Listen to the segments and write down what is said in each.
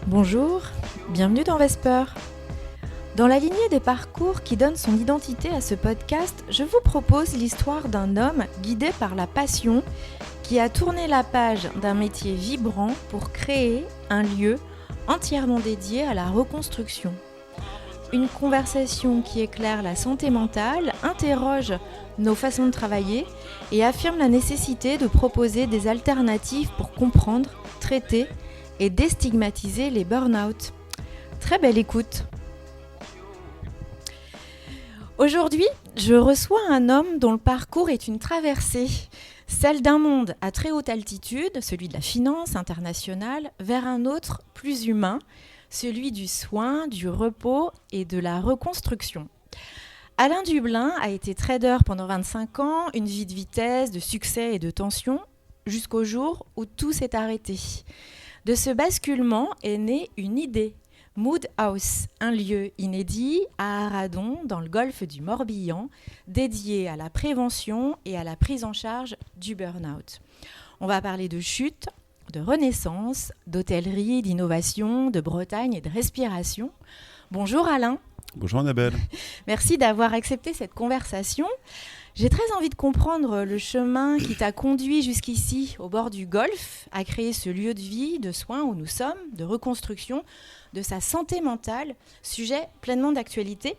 Bonjour, bienvenue dans Vesper. Dans la lignée des parcours qui donnent son identité à ce podcast, je vous propose l'histoire d'un homme guidé par la passion qui a tourné la page d'un métier vibrant pour créer un lieu entièrement dédié à la reconstruction. Une conversation qui éclaire la santé mentale, interroge nos façons de travailler et affirme la nécessité de proposer des alternatives pour comprendre, traiter et déstigmatiser les burn-out. Très belle écoute. Aujourd'hui, je reçois un homme dont le parcours est une traversée, celle d'un monde à très haute altitude, celui de la finance internationale, vers un autre plus humain, celui du soin, du repos et de la reconstruction. Alain Dublin a été trader pendant 25 ans, une vie de vitesse, de succès et de tension, jusqu'au jour où tout s'est arrêté. De ce basculement est née une idée, Mood House, un lieu inédit à Arradon, dans le golfe du Morbihan, dédié à la prévention et à la prise en charge du burn-out. On va parler de chute, de renaissance, d'hôtellerie, d'innovation, de Bretagne et de respiration. Bonjour Alain. Bonjour Annabelle. Merci d'avoir accepté cette conversation. J'ai très envie de comprendre le chemin qui t'a conduit jusqu'ici, au bord du golfe, à créer ce lieu de vie, de soins où nous sommes, de reconstruction, de sa santé mentale, sujet pleinement d'actualité.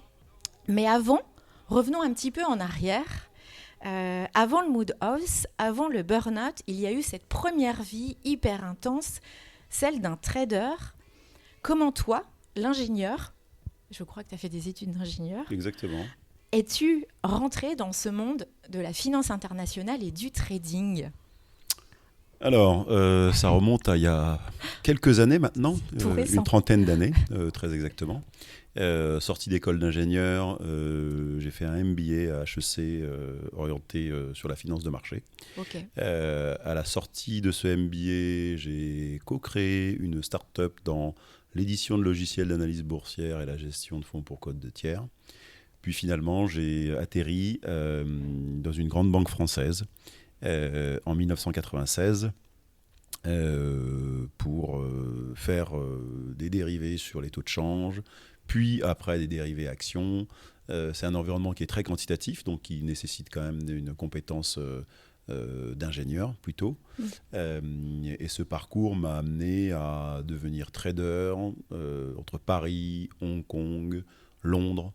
Mais avant, revenons un petit peu en arrière. Avant le Mood House, avant le burn-out, il y a eu cette première vie hyper intense, celle d'un trader. Comment toi, l'ingénieur, je crois que tu as fait des études d'ingénieur. Exactement. Es-tu rentré dans ce monde de la finance internationale et du trading ? Alors, ça remonte à il y a quelques années maintenant, une trentaine d'années, très exactement. Sortie d'école d'ingénieur, j'ai fait un MBA à HEC orienté sur la finance de marché. Okay. À la sortie de ce MBA, j'ai co-créé une start-up dans l'édition de logiciels d'analyse boursière et la gestion de fonds pour compte de tiers. Puis finalement, j'ai atterri dans une grande banque française en 1996 pour faire des dérivés sur les taux de change, puis après des dérivés actions. C'est un environnement qui est très quantitatif, donc qui nécessite quand même une compétence d'ingénieur plutôt. Et ce parcours m'a amené à devenir trader entre Paris, Hong Kong, Londres.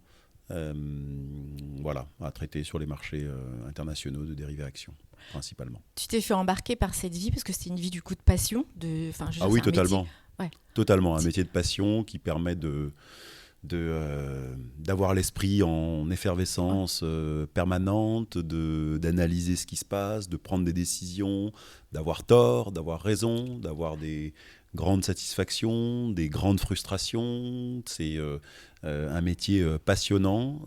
Voilà, à traiter sur les marchés internationaux de dérivés actions, principalement. Tu t'es fait embarquer par cette vie parce que c'était une vie du coup de passion oui, totalement. Ouais. Totalement, un métier de passion qui permet d'avoir l'esprit en effervescence permanente, d'analyser ce qui se passe, de prendre des décisions, d'avoir tort, d'avoir raison, d'avoir des grandes satisfactions, des grandes frustrations. C'est un métier passionnant,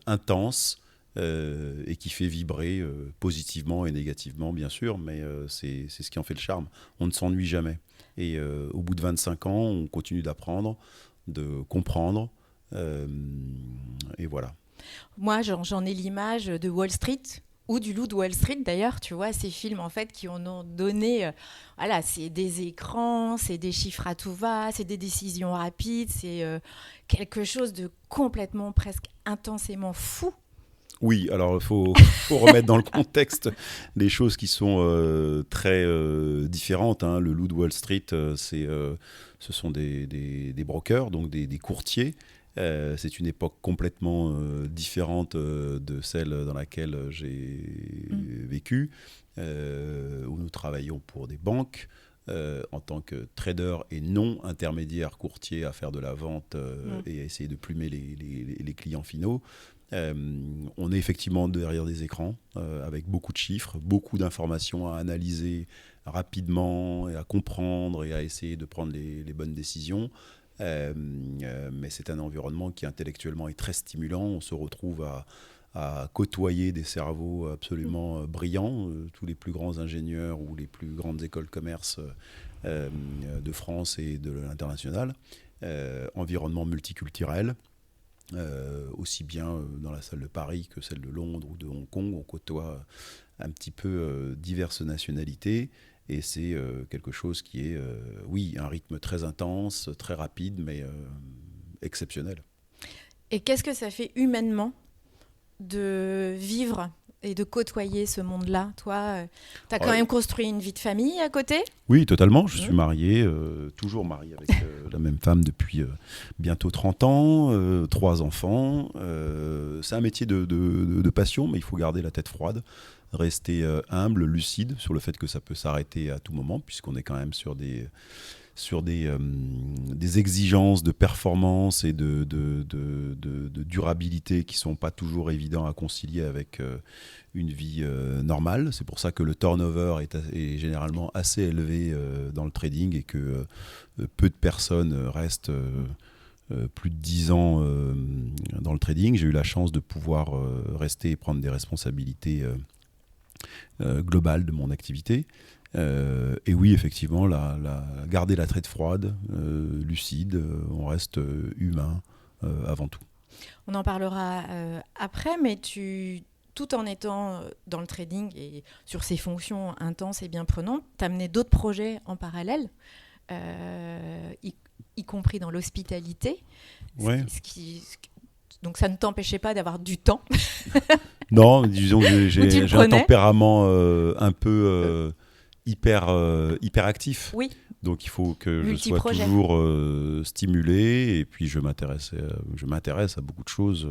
intense et qui fait vibrer positivement et négativement, bien sûr, mais c'est ce qui en fait le charme. On ne s'ennuie jamais. Et au bout de 25 ans, on continue d'apprendre, de comprendre, et voilà. Moi, j'en ai l'image de Wall Street, ou du Loup de Wall Street d'ailleurs, tu vois, ces films en fait qui en ont donné, voilà, c'est des écrans, c'est des chiffres à tout va, c'est des décisions rapides, c'est quelque chose de complètement presque intensément fou. Oui, alors il faut remettre dans le contexte des choses qui sont très différentes. Hein. Le Loup de Wall Street, ce sont des brokers, donc des courtiers. C'est une époque complètement différente de celle dans laquelle j'ai vécu, où nous travaillions pour des banques en tant que trader et non intermédiaire courtier à faire de la vente et à essayer de plumer les clients finaux. On est effectivement derrière des écrans avec beaucoup de chiffres, beaucoup d'informations à analyser rapidement et à comprendre et à essayer de prendre les bonnes décisions. Mais c'est un environnement qui intellectuellement est très stimulant. On se retrouve à côtoyer des cerveaux absolument brillants, tous les plus grands ingénieurs ou les plus grandes écoles de commerce de France et de l'international. Environnement multiculturel. Aussi bien dans la salle de Paris que celle de Londres ou de Hong Kong, on côtoie un petit peu diverses nationalités Et c'est quelque chose qui est, oui, un rythme très intense, très rapide, mais exceptionnel. Et qu'est-ce que ça fait humainement de vivre et de côtoyer ce monde-là? Toi, tu as quand même construit une vie de famille à côté? Oui, totalement. Je suis marié, toujours marié avec la même femme depuis bientôt 30 ans, 3 enfants. C'est un métier de passion, mais il faut garder la tête froide, rester humble, lucide sur le fait que ça peut s'arrêter à tout moment, puisqu'on est quand même sur des exigences de performance et de durabilité qui ne sont pas toujours évidents à concilier avec une vie normale. C'est pour ça que le turnover est généralement assez élevé dans le trading et que peu de personnes restent plus de 10 ans dans le trading. J'ai eu la chance de pouvoir rester et prendre des responsabilités globales de mon activité. Et oui, effectivement, garder la tête froide, lucide, on reste humain avant tout. On en parlera après, mais tout en étant dans le trading et sur ces fonctions intenses et bien prenantes, tu as mené d'autres projets en parallèle, y compris dans l'hospitalité. Ouais. Donc ça ne t'empêchait pas d'avoir du temps. Non, disons que j'ai un tempérament un peu hyper actif. Oui. Donc il faut que je sois toujours stimulé, et puis je m'intéresse à beaucoup de choses,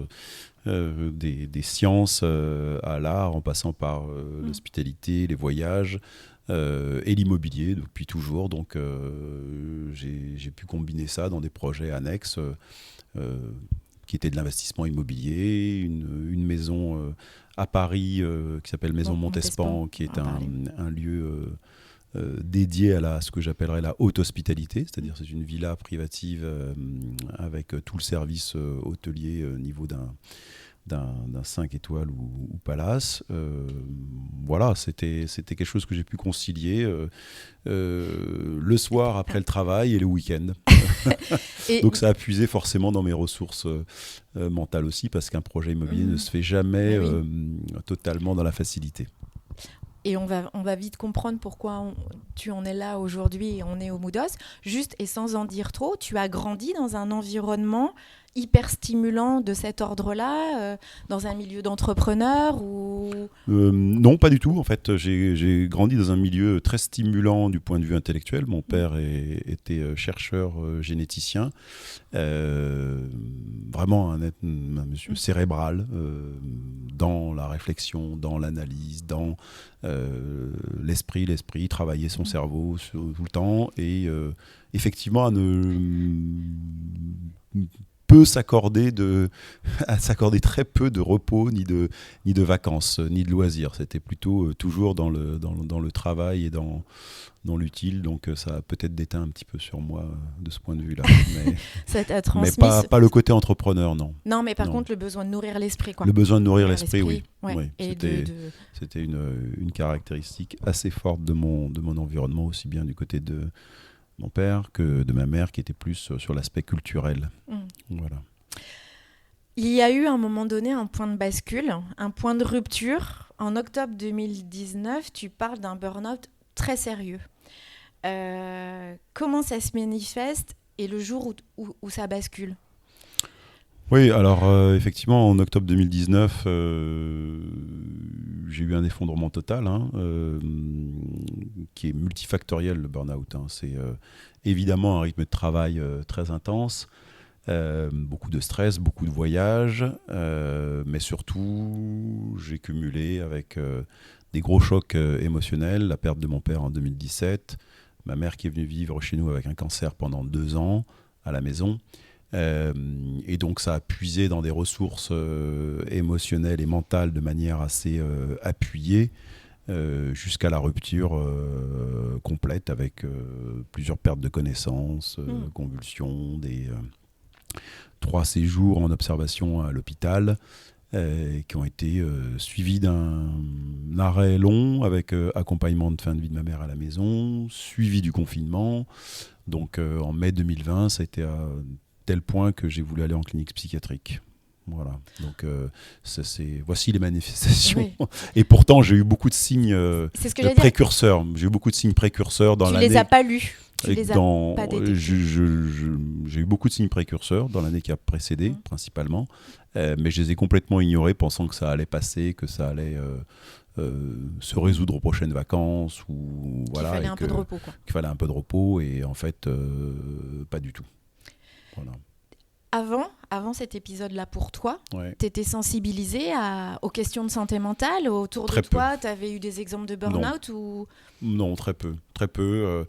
des sciences à l'art, en passant par l'hospitalité, les voyages et l'immobilier depuis toujours. Donc j'ai pu combiner ça dans des projets annexes qui étaient de l'investissement immobilier, une maison à Paris qui s'appelle Maison Montespan, qui est un lieu dédié à ce que j'appellerais la haute hospitalité, c'est-à-dire c'est une villa privative avec tout le service hôtelier au niveau d'un 5 étoiles ou palace. Voilà, c'était quelque chose que j'ai pu concilier le soir après le travail et le week-end. Donc ça a puisé forcément dans mes ressources mentales aussi, parce qu'un projet immobilier ne se fait jamais totalement dans la facilité. Et on va vite comprendre pourquoi tu en es là aujourd'hui et on est au Moodos. Juste, et sans en dire trop, tu as grandi dans un environnement hyper stimulant de cet ordre-là, dans un milieu d'entrepreneurs ou... Non, pas du tout. En fait, j'ai grandi dans un milieu très stimulant du point de vue intellectuel. Mon père était chercheur généticien, vraiment un monsieur cérébral dans la réflexion, dans l'analyse, dans l'esprit, travailler son cerveau tout le temps, et effectivement peut s'accorder très peu de repos, ni de vacances, ni de loisirs. C'était plutôt toujours dans le travail et dans l'utile, donc ça a peut-être déteint un petit peu sur moi de ce point de vue-là. Mais pas le côté entrepreneur, non. Non, mais par contre, le besoin de nourrir l'esprit, quoi. Le besoin de nourrir l'esprit, oui. Ouais. Oui. C'était une caractéristique assez forte de mon environnement, aussi bien du côté de mon père que de ma mère, qui était plus sur l'aspect culturel. Voilà. Il y a eu à un moment donné un point de bascule, un point de rupture. En octobre 2019, tu parles d'un burn-out très sérieux. Comment ça se manifeste et le jour où ça bascule? Oui, alors effectivement, en octobre 2019, j'ai eu un effondrement total, qui est multifactoriel, le burn-out. C'est évidemment un rythme de travail très intense, beaucoup de stress, beaucoup de voyages, mais surtout, j'ai cumulé avec des gros chocs émotionnels, la perte de mon père en 2017, ma mère qui est venue vivre chez nous avec un cancer pendant 2 ans à la maison. Et donc ça a puisé dans des ressources émotionnelles et mentales de manière assez appuyée, jusqu'à la rupture complète, avec plusieurs pertes de connaissances, convulsions, 3 séjours en observation à l'hôpital, qui ont été suivis d'un arrêt long avec accompagnement de fin de vie de ma mère à la maison, suivi du confinement. Donc en mai 2020, ça a été à tel point que j'ai voulu aller en clinique psychiatrique. Voilà. Donc, voici les manifestations. Oui. Et pourtant, j'ai eu beaucoup de signes C'est ce que j'allais dire. précurseurs. J'ai eu beaucoup de signes précurseurs dans Tu l'année. les as pas lus. Tu Et les as pas détectés. j'ai eu beaucoup de signes précurseurs dans l'année qui a précédé, principalement. Mais je les ai complètement ignorés, pensant que ça allait passer, que ça allait se résoudre aux prochaines vacances. Ou, voilà, Qu'il fallait un peu de repos, quoi. Qu'il fallait un peu de repos. Et en fait, pas du tout. Voilà. Avant cet épisode-là pour toi, Ouais. tu étais sensibilisé aux questions de santé mentale autour Très de toi? Tu avais eu des exemples de burn-out ou... Non, très peu. Très peu.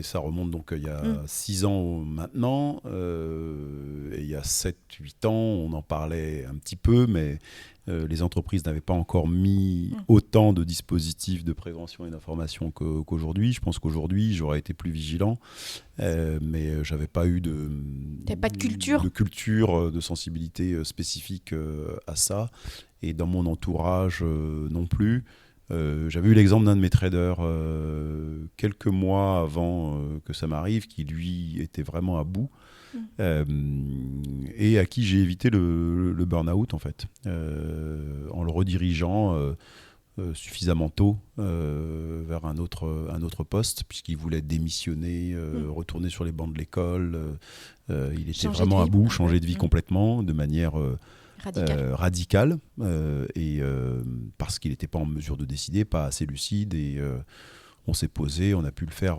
Ça remonte donc il y a 6 ans maintenant. Et il y a 7-8 ans, on en parlait un petit peu, mais les entreprises n'avaient pas encore mis autant de dispositifs de prévention et d'information qu'aujourd'hui. Je pense qu'aujourd'hui, j'aurais été plus vigilant, mais j'avais pas eu T'avais pas de culture, de sensibilité spécifique à ça. Et dans mon entourage non plus. J'avais eu l'exemple d'un de mes traders quelques mois avant que ça m'arrive, qui lui était vraiment à bout et à qui j'ai évité le burn-out en fait, en le redirigeant suffisamment tôt vers un autre poste, puisqu'il voulait démissionner, retourner sur les bancs de l'école. Il était vraiment à bout, changer de vie complètement, de manière... radical, et parce qu'il n'était pas en mesure de décider, pas assez lucide, et on s'est posé, on a pu le faire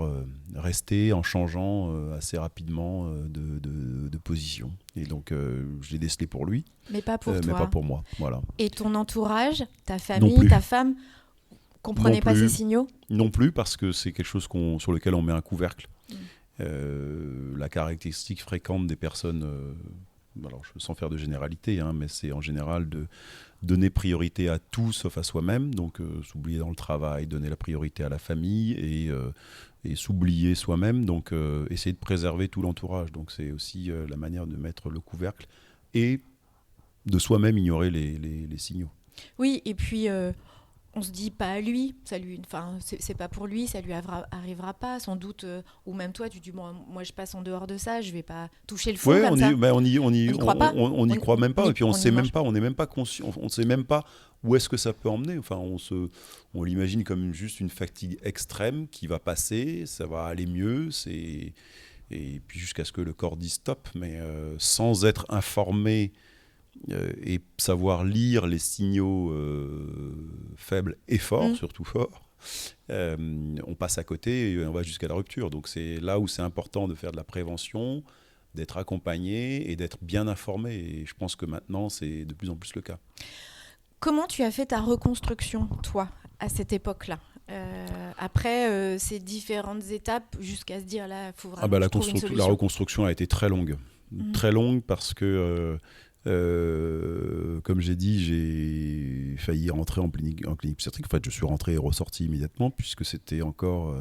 rester en changeant assez rapidement de position. Et donc je l'ai décelé pour lui, mais pas pour toi. Mais pas pour moi. Voilà. Et ton entourage, ta famille, ta femme, comprenait pas ces signaux? Non plus, parce que c'est quelque chose sur lequel on met un couvercle. La caractéristique fréquente des personnes... alors, sans faire de généralité, mais c'est en général de donner priorité à tout sauf à soi-même, donc s'oublier dans le travail, donner la priorité à la famille et s'oublier soi-même, donc essayer de préserver tout l'entourage. Donc c'est aussi la manière de mettre le couvercle et de soi-même ignorer les signaux. Oui, et puis on se dit pas à lui, c'est pas pour lui, ça lui arrivera pas, sans doute, ou même toi tu dis moi je passe en dehors de ça, je vais pas toucher le fond comme ça. On n'y croit même pas, et puis on n'est même pas conscient, on sait même pas où est-ce que ça peut emmener. Enfin, on l'imagine comme juste une fatigue extrême qui va passer, ça va aller mieux, et puis jusqu'à ce que le corps dise stop, mais sans être informé. Et savoir lire les signaux faibles et forts, surtout forts, on passe à côté et on va jusqu'à la rupture. Donc c'est là où c'est important de faire de la prévention, d'être accompagné et d'être bien informé. Et je pense que maintenant, c'est de plus en plus le cas. Comment tu as fait ta reconstruction, toi, à cette époque-là, après ces différentes étapes, jusqu'à se dire là, il faut vraiment trouver une solution? La reconstruction a été très longue. Très longue parce que... comme j'ai dit, j'ai failli rentrer en clinique psychiatrique. En fait, je suis rentré et ressorti immédiatement, puisque c'était encore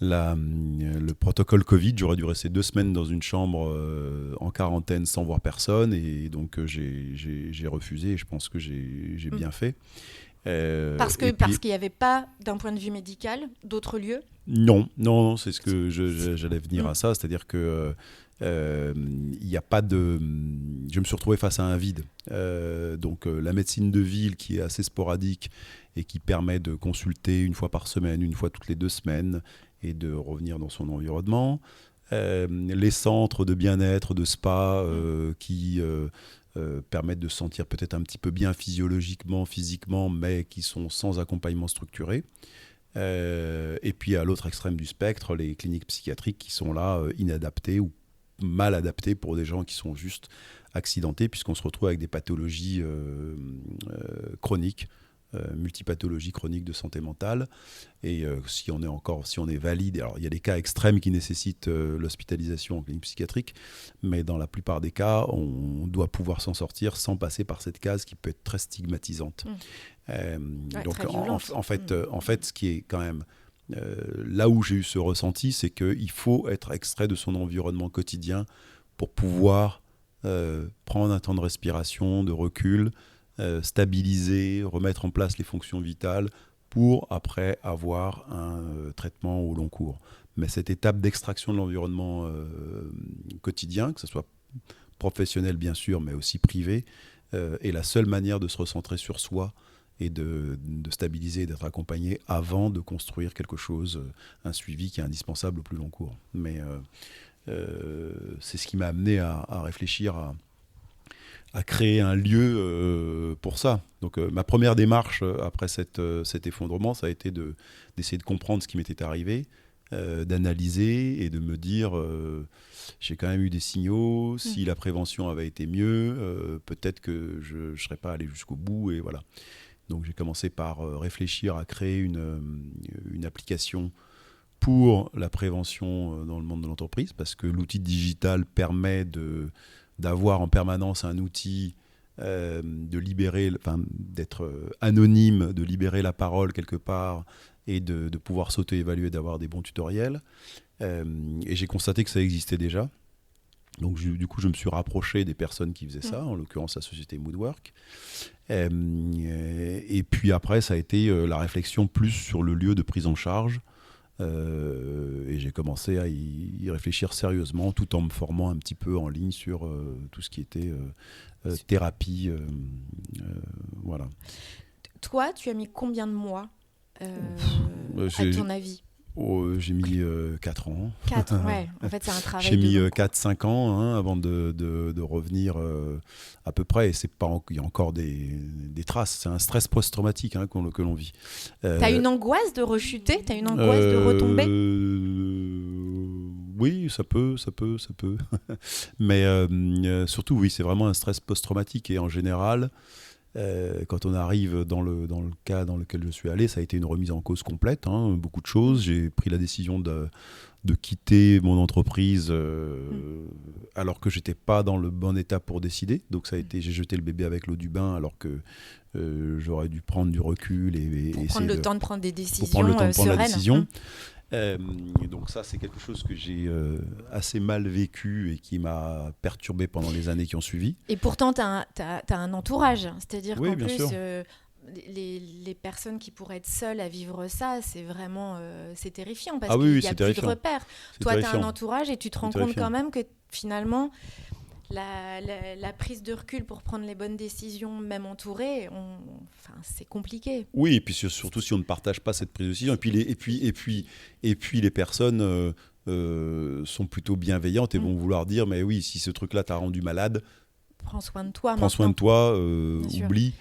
le protocole Covid. J'aurais dû rester 2 semaines dans une chambre en quarantaine sans voir personne, et donc j'ai refusé, et je pense que j'ai bien fait. Parce qu'il n'y avait pas, d'un point de vue médical, d'autres lieux? Non, c'est ce que j'allais venir à ça, c'est-à-dire que y a pas de... Je me suis retrouvé face à un vide. Donc la médecine de ville, qui est assez sporadique et qui permet de consulter 1 fois par semaine, 1 fois toutes les 2 semaines, et de revenir dans son environnement. Les centres de bien-être, de spa, qui permettent de se sentir peut-être un petit peu bien physiologiquement, physiquement, mais qui sont sans accompagnement structuré. Et puis à l'autre extrême du spectre, les cliniques psychiatriques qui sont là, inadaptées ou mal adaptées pour des gens qui sont juste accidentés, puisqu'on se retrouve avec des pathologies chroniques, multipathologies chroniques de santé mentale. Et si on est valide, alors il y a des cas extrêmes qui nécessitent l'hospitalisation en clinique psychiatrique, mais dans la plupart des cas, on doit pouvoir s'en sortir sans passer par cette case qui peut être très stigmatisante. Donc en fait, ce qui est quand même là où j'ai eu ce ressenti, c'est qu'il faut être extrait de son environnement quotidien pour pouvoir prendre un temps de respiration, de recul, stabiliser, remettre en place les fonctions vitales pour après avoir un traitement au long cours. Mais cette étape d'extraction de l'environnement quotidien, que ce soit professionnelle bien sûr, mais aussi privée, est la seule manière de se recentrer sur soi et de stabiliser, d'être accompagné avant de construire quelque chose, un suivi qui est indispensable au plus long cours. Mais c'est ce qui m'a amené à réfléchir à créer un lieu pour ça. Donc ma première démarche après cet effondrement, ça a été d'essayer de comprendre ce qui m'était arrivé, d'analyser et de me dire j'ai quand même eu des signaux, si la prévention avait été mieux, peut-être que je ne serais pas allé jusqu'au bout, et voilà. Donc j'ai commencé par réfléchir à créer une application pour la prévention dans le monde de l'entreprise, parce que l'outil digital permet d'avoir en permanence un outil de libérer, d'être anonyme, de libérer la parole quelque part et de pouvoir s'auto-évaluer, d'avoir des bons tutoriels. Et j'ai constaté que ça existait déjà. Donc du coup, je me suis rapproché des personnes qui faisaient ça, en l'occurrence la société Moodwork. Et puis après, ça a été la réflexion plus sur le lieu de prise en charge. Et j'ai commencé à y réfléchir sérieusement, tout en me formant un petit peu en ligne sur tout ce qui était thérapie. Voilà. Toi, tu as mis combien de mois à ton avis? J'ai mis 4 ans. 4, ouais. En fait, c'est un travail. J'ai mis 4-5 ans avant de revenir à peu près. Et il y a encore des traces. C'est un stress post-traumatique que l'on vit. T'as une angoisse de rechuter? T'as une angoisse de retomber? Oui, ça peut. Mais surtout, oui, c'est vraiment un stress post-traumatique. Et en général, quand on arrive dans le cas dans lequel je suis allé, ça a été une remise en cause complète, beaucoup de choses. J'ai pris la décision de quitter mon entreprise alors que j'étais pas dans le bon état pour décider. Donc j'ai jeté le bébé avec l'eau du bain, alors que j'aurais dû prendre du recul et pour prendre le temps de prendre des décisions sereines. Donc ça, c'est quelque chose que j'ai assez mal vécu et qui m'a perturbé pendant les années qui ont suivi. Et pourtant, tu as un entourage. C'est-à-dire qu'en plus, les personnes qui pourraient être seules à vivre ça, c'est vraiment c'est terrifiant, parce qu'il n'y a plus de repères. Toi, tu as un entourage et tu te rends compte quand même que finalement, la prise de recul pour prendre les bonnes décisions, même entourée, c'est compliqué. Oui, et puis surtout si on ne partage pas cette prise de décision. Et puis les personnes sont plutôt bienveillantes et vont vouloir dire, mais oui, si ce truc-là t'a rendu malade, prends soin de toi. Oublie.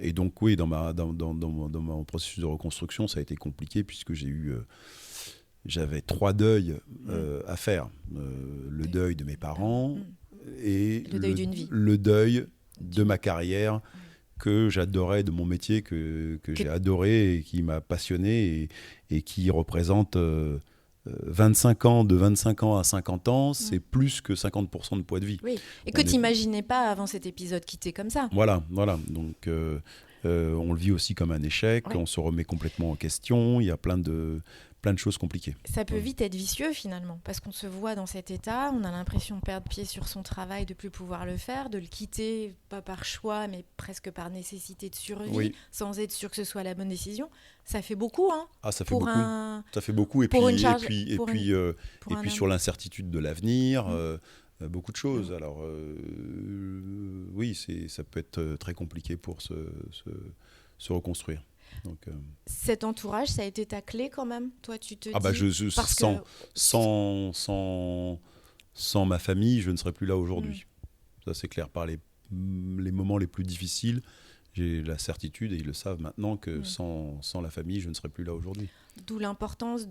Et donc oui, dans mon processus de reconstruction, ça a été compliqué, puisque j'avais 3 deuils à faire. Le deuil de mes parents et le deuil d'une vie. Le deuil de ma carrière que j'adorais, de mon métier que j'ai adoré et qui m'a passionné et qui représente 25 ans, de 25 ans à 50 ans, c'est plus que 50% de poids de vie. Oui, et que tu n'imaginais pas avant cet épisode quitter comme ça. Voilà. Donc on le vit aussi comme un échec, on se remet complètement en question, il y a plein de choses compliquées. Ça peut vite être vicieux finalement, parce qu'on se voit dans cet état, on a l'impression de perdre pied sur son travail, de ne plus pouvoir le faire, de le quitter, pas par choix, mais presque par nécessité de survie, sans être sûr que ce soit la bonne décision. Ça fait beaucoup, ça fait beaucoup. Ça fait beaucoup, et puis sur l'incertitude de l'avenir, beaucoup de choses. Alors oui, ça peut être très compliqué pour se reconstruire. Donc, cet entourage, ça a été ta clé quand même. Toi, tu te sans ma famille, je ne serais plus là aujourd'hui. Ça, c'est clair. Par les moments les plus difficiles, j'ai la certitude, et ils le savent maintenant, que sans la famille, je ne serais plus là aujourd'hui. D'où l'importance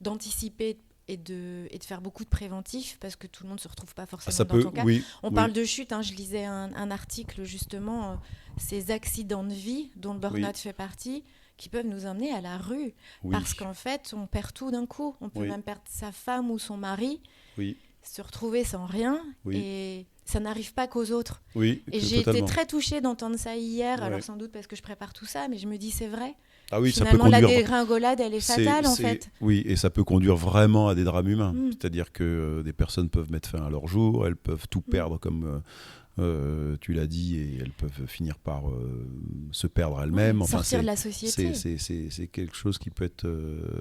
d'anticiper et de faire beaucoup de préventifs, parce que tout le monde ne se retrouve pas forcément dans ton cas. On parle de chute, je lisais un article justement, ces accidents de vie dont le burn-out fait partie, qui peuvent nous emmener à la rue, parce qu'en fait on perd tout d'un coup, on peut même perdre sa femme ou son mari, se retrouver sans rien, et ça n'arrive pas qu'aux autres. Et j'ai été très touchée d'entendre ça hier, alors sans doute parce que je prépare tout ça, mais je me dis c'est vrai. Finalement, ça peut conduire... la dégringolade, elle est fatale, en fait. Oui, et ça peut conduire vraiment à des drames humains. C'est-à-dire que des personnes peuvent mettre fin à leur jour, elles peuvent tout perdre, comme tu l'as dit, et elles peuvent finir par se perdre elles-mêmes. Sortir de la société. C'est quelque chose qui peut être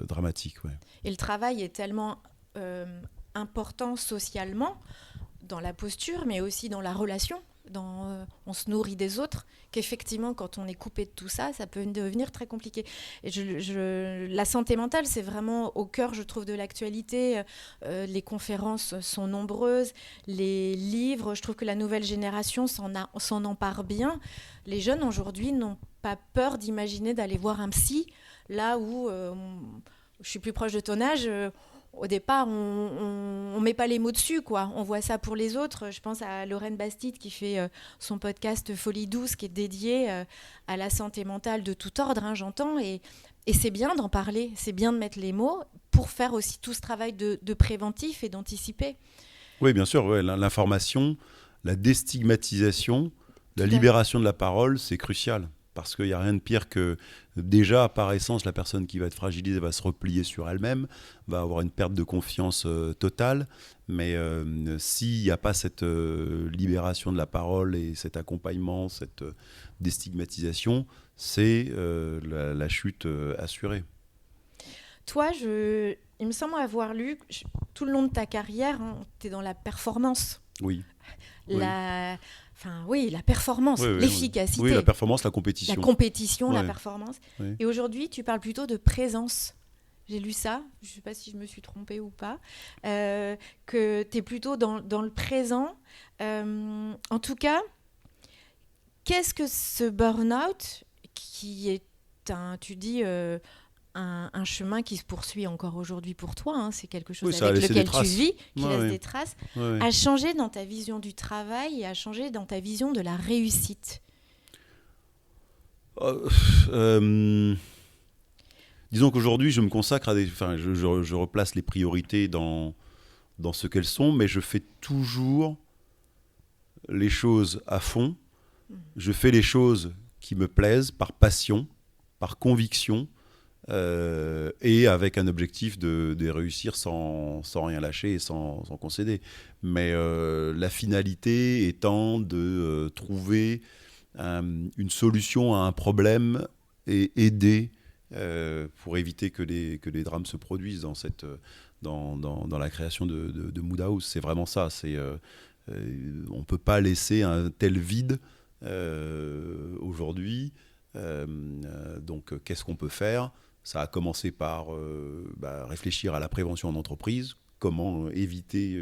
dramatique. Et le travail est tellement important socialement, dans la posture, mais aussi dans la relation. On se nourrit des autres, qu'effectivement, quand on est coupé de tout ça, ça peut devenir très compliqué. Et la santé mentale, c'est vraiment au cœur, je trouve, de l'actualité. Les conférences sont nombreuses, les livres, je trouve que la nouvelle génération s'en empare bien. Les jeunes, aujourd'hui, n'ont pas peur d'imaginer d'aller voir un psy, là où je suis plus proche de ton âge. Au départ, on met pas les mots dessus, quoi. On voit ça pour les autres. Je pense à Lorraine Bastide qui fait son podcast Folie douce, qui est dédié à la santé mentale de tout ordre, hein, j'entends. Et c'est bien d'en parler, c'est bien de mettre les mots pour faire aussi tout ce travail de préventif et d'anticiper. Oui, bien sûr, ouais, l'information, la déstigmatisation, la libération de la parole, c'est crucial. Parce qu'il n'y a rien de pire que, déjà, par essence, la personne qui va être fragilisée va se replier sur elle-même, va avoir une perte de confiance totale. Mais s'il n'y a pas cette libération de la parole et cet accompagnement, cette déstigmatisation, c'est la chute assurée. Toi, il me semble avoir lu, tout le long de ta carrière, hein, tu es dans la performance. Oui. La performance, l'efficacité. Oui, la performance, la compétition. La compétition, la performance. Oui. Et aujourd'hui, tu parles plutôt de présence. J'ai lu ça, je ne sais pas si je me suis trompée ou pas, que tu es plutôt dans le présent. En tout cas, qu'est-ce que ce burn-out, qui est tu dis, un chemin qui se poursuit encore aujourd'hui pour toi, hein, c'est quelque chose avec lequel tu vis, qui laisse des traces, a changé dans ta vision du travail et a changé dans ta vision de la réussite? Disons qu'aujourd'hui, je me consacre à je replace les priorités dans ce qu'elles sont, mais je fais toujours les choses à fond. Je fais les choses qui me plaisent par passion, par conviction, et avec un objectif de réussir sans rien lâcher et sans concéder. Mais la finalité étant de trouver une solution à un problème et aider pour éviter que les drames se produisent dans la création de Mood House. C'est vraiment ça. On ne peut pas laisser un tel vide aujourd'hui. Donc, qu'est-ce qu'on peut faire ? Ça a commencé par réfléchir à la prévention en entreprise, comment éviter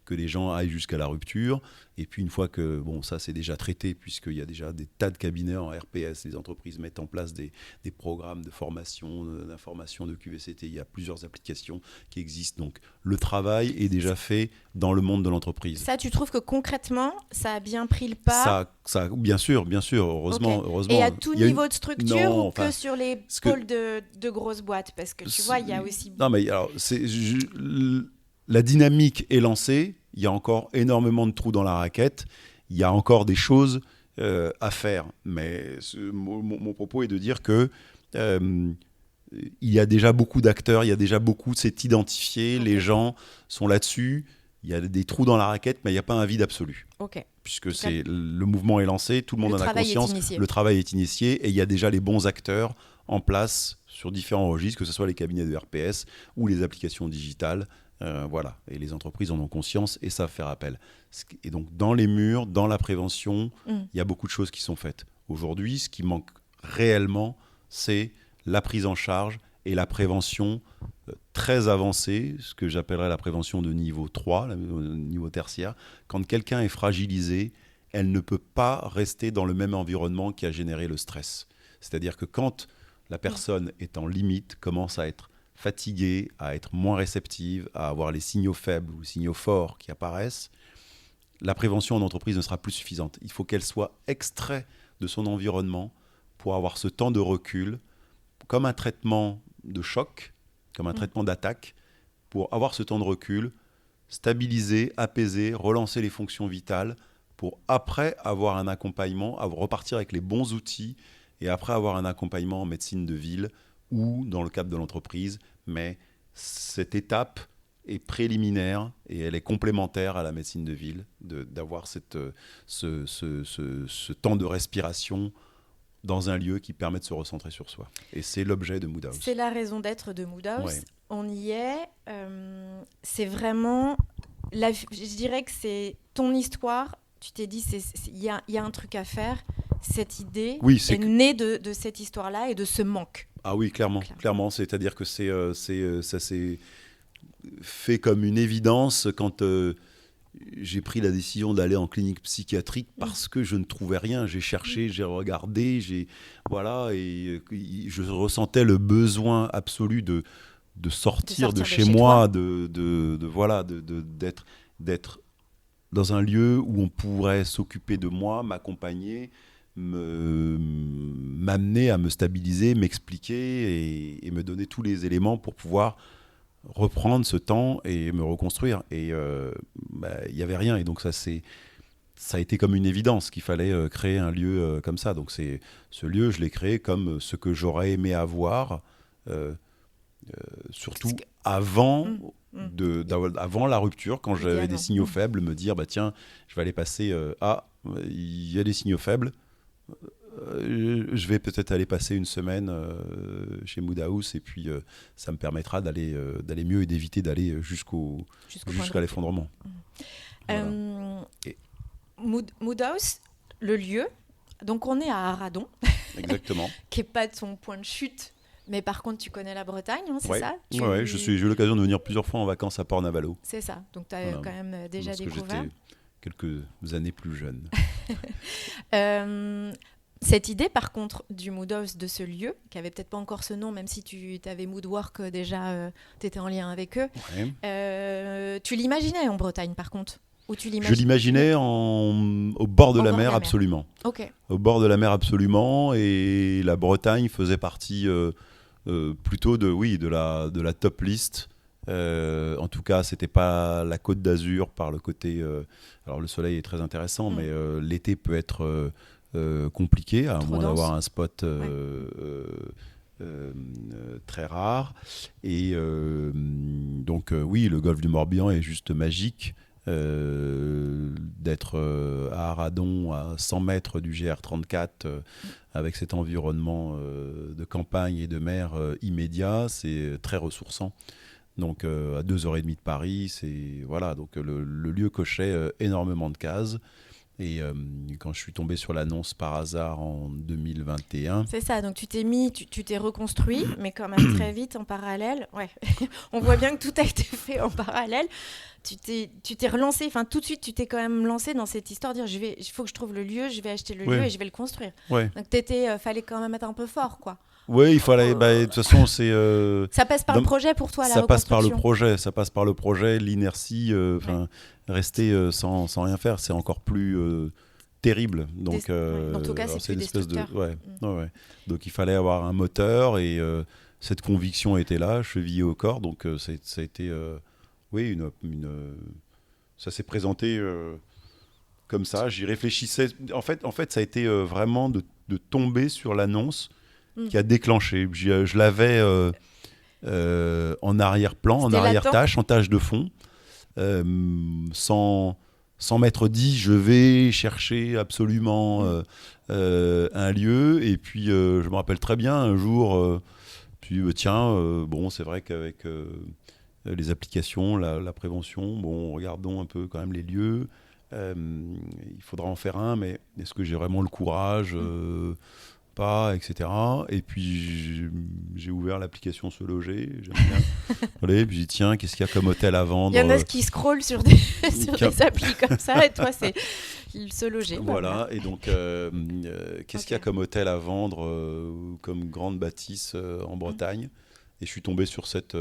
que les gens aillent jusqu'à la rupture. Et puis une fois que ça c'est déjà traité, puisqu'il y a déjà des tas de cabinets en RPS, les entreprises mettent en place des programmes de formation, d'information, de QVCT, il y a plusieurs applications qui existent. Donc le travail est déjà fait dans le monde de l'entreprise. Ça, tu trouves que concrètement, ça a bien pris le pas ? Ça, bien sûr, heureusement. Okay. heureusement. Et à tout niveau de structure ou que sur les pôles de grosses boîtes ? Parce que tu vois, il y a aussi... Non, mais alors, la dynamique est lancée, il y a encore énormément de trous dans la raquette, il y a encore des choses à faire. Mais mon propos est de dire que il y a déjà beaucoup d'acteurs, il y a déjà beaucoup, c'est identifié, les gens sont là-dessus, il y a des trous dans la raquette, mais il n'y a pas un vide absolu. Puisque le mouvement est lancé, tout le monde en a conscience, le travail est initié et il y a déjà les bons acteurs en place sur différents registres, que ce soit les cabinets de RPS ou les applications digitales. Voilà, et les entreprises en ont conscience et savent faire appel. Et donc, dans les murs, dans la prévention, il y a beaucoup de choses qui sont faites. Aujourd'hui, ce qui manque réellement, c'est la prise en charge et la prévention très avancée, ce que j'appellerais la prévention de niveau 3, le niveau tertiaire. Quand quelqu'un est fragilisé, elle ne peut pas rester dans le même environnement qui a généré le stress. C'est-à-dire que quand la personne est en limite, commence à être fatiguée, à être moins réceptive, à avoir les signaux faibles ou signaux forts qui apparaissent, la prévention en entreprise ne sera plus suffisante. Il faut qu'elle soit extraite de son environnement pour avoir ce temps de recul, comme un traitement de choc, comme un traitement d'attaque, pour avoir ce temps de recul, stabiliser, apaiser, relancer les fonctions vitales, pour après avoir un accompagnement, repartir avec les bons outils, et après avoir un accompagnement en médecine de ville ou dans le cadre de l'entreprise. Mais cette étape est préliminaire et elle est complémentaire à la médecine de ville, d'avoir ce temps de respiration dans un lieu qui permet de se recentrer sur soi. Et c'est l'objet de Mood House. C'est la raison d'être de Mood House. on y est. C'est vraiment, je dirais que c'est ton histoire. Tu t'es dit, il y a un truc à faire. Cette idée est née de cette histoire-là et de ce manque. Ah oui, clairement. C'est-à-dire que ça s'est fait comme une évidence quand j'ai pris la décision d'aller en clinique psychiatrique parce que je ne trouvais rien. J'ai cherché, j'ai regardé, et je ressentais le besoin absolu de sortir de chez moi, d'être dans un lieu où on pourrait s'occuper de moi, m'accompagner, m'amener à me stabiliser, m'expliquer et me donner tous les éléments pour pouvoir reprendre ce temps et me reconstruire. Et il n'y avait rien. Et donc ça a été comme une évidence qu'il fallait créer un lieu comme ça. Donc ce lieu, je l'ai créé comme ce que j'aurais aimé avoir, surtout avant la rupture, quand j'avais des signaux faibles, me dire, tiens, je vais aller passer... il y a des signaux faibles. Je vais peut-être aller passer une semaine chez Mood House et puis ça me permettra d'aller mieux et d'éviter d'aller jusqu'à l'effondrement. Voilà. Mood House, le lieu, donc on est à Arradon. Exactement. Qui n'est pas ton point de chute, mais par contre tu connais la Bretagne, hein, c'est ça? Oui, j'ai eu l'occasion de venir plusieurs fois en vacances à Port-Navalo. C'est ça, donc tu as quand même déjà découvert. Parce que j'étais quelques années plus jeune. Cette idée, par contre, du Mood House, de ce lieu, qui avait peut-être pas encore ce nom, même si tu avais Moodwork déjà, tu étais en lien avec eux, tu l'imaginais en Bretagne, par contre? Ou tu Je l'imaginais au bord de la mer, absolument. Okay. Au bord de la mer, absolument. Et la Bretagne faisait partie plutôt de la top list. En tout cas, c'était pas la Côte d'Azur par le côté... alors, le soleil est très intéressant, mais l'été peut être... compliqué, à moins d'avoir un spot très rare. Et donc, oui, le golfe du Morbihan est juste magique. D'être à Arradon, à 100 mètres du GR34, avec cet environnement de campagne et de mer immédiat, c'est très ressourçant. Donc, à 2h30 de Paris, donc, le lieu cochait énormément de cases. Et quand je suis tombé sur l'annonce par hasard en 2021... C'est ça, donc tu t'es reconstruit, mais quand même très vite en parallèle. Ouais. On voit bien que tout a été fait en parallèle. Tu t'es relancé, enfin tout de suite tu t'es quand même lancé dans cette histoire, dire il faut que je trouve le lieu, je vais acheter le lieu et je vais le construire. Ouais. Donc fallait quand même être un peu fort, quoi. Oui, il fallait. De toute façon, c'est. Ça passe par le projet pour toi, la reconstruction. Ça passe par le projet, l'inertie. Rester sans rien faire, c'est encore plus terrible. Donc, en tout cas, c'est plus destructeur. Donc, il fallait avoir un moteur et cette conviction était là, chevillée au corps. Donc, ça a été, ça s'est présenté comme ça. J'y réfléchissais. En fait, ça a été vraiment de tomber sur l'annonce qui a déclenché. Je l'avais en arrière-plan, en arrière-tâche, en tâche de fond. Sans m'être dit je vais chercher absolument un lieu. Et puis je me rappelle très bien un jour c'est vrai qu'avec les applications, la prévention, regardons un peu quand même les lieux, il faudra en faire un, mais est-ce que j'ai vraiment le courage pas, etc. Et puis j'ai ouvert l'application Se Loger, j'aime bien. Allez, puis j'ai dit tiens, qu'est-ce qu'il y a comme hôtel à vendre? Il y en a qui scrollent sur des applis comme ça, et toi c'est Se Loger. Voilà, et donc qu'est-ce qu'il y a comme hôtel à vendre, comme grande bâtisse en Bretagne? Et je suis tombé sur cette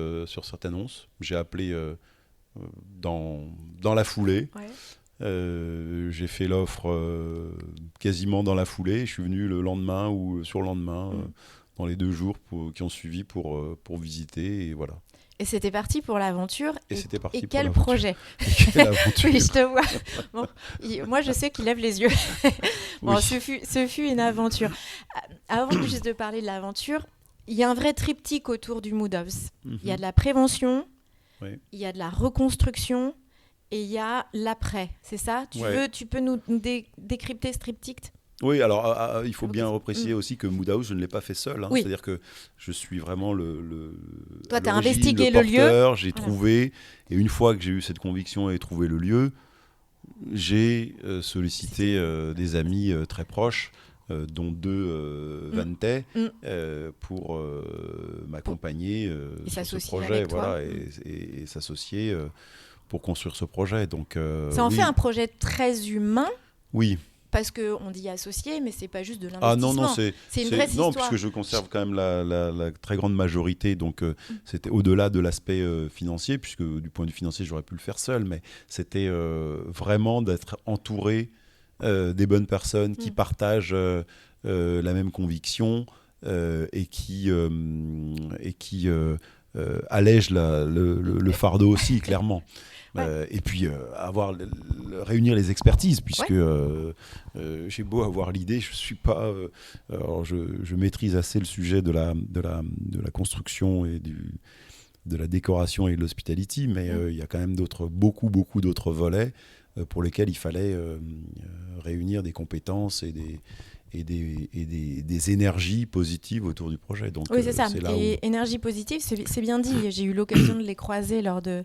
annonce. J'ai appelé dans la foulée. Ouais. J'ai fait l'offre quasiment dans la foulée. Je suis venu le lendemain ou sur le lendemain, dans les 2 jours qui ont suivi pour visiter. Et voilà. Et c'était parti pour l'aventure. Et quel projet? Quelle aventure. Oui, je te vois. Bon, moi, je sais qu'il lève les yeux. Bon, oui. ce fut une aventure. Avant juste de parler de l'aventure, il y a un vrai triptyque autour du Mood House. Il y a de la prévention, il y a de la reconstruction, et il y a l'après, c'est ça? Tu peux nous décrypter ce triptyque? Oui, alors il faut bien repréciser aussi que Mood House, je ne l'ai pas fait seul. Oui. C'est-à-dire que je suis vraiment Toi, à tu as l'origine, investigué le le lieu. porteur, j'ai Voilà. trouvé, et une fois que j'ai eu cette conviction et trouvé le lieu, j'ai sollicité des amis très proches, dont deux Vantais, pour m'accompagner Et sur ce s'associer projet, avec toi. voilà, et s'associer pour construire ce projet. Donc, Ça en oui, fait un projet très humain, oui. parce qu'on dit associé, mais c'est pas juste de Ah non, l'investissement. C'est une vraie non, histoire. puisque je conserve quand même la très grande majorité, donc c'était au-delà de l'aspect financier, puisque du point de vue financier, j'aurais pu le faire seul, mais c'était vraiment d'être entouré des bonnes personnes qui partagent la même conviction et qui allègent le fardeau aussi, clairement. Ouais. Et puis réunir les expertises, puisque Ouais. j'ai beau avoir l'idée, je suis pas. Alors je maîtrise assez le sujet de la construction et de la décoration et de l'hospitality, mais il y a quand même beaucoup d'autres volets pour lesquels il fallait réunir des compétences et des énergies positives autour du projet. Donc, Oui, c'est ça. c'est là Et énergie positive, c'est bien dit. J'ai eu l'occasion de les croiser lors de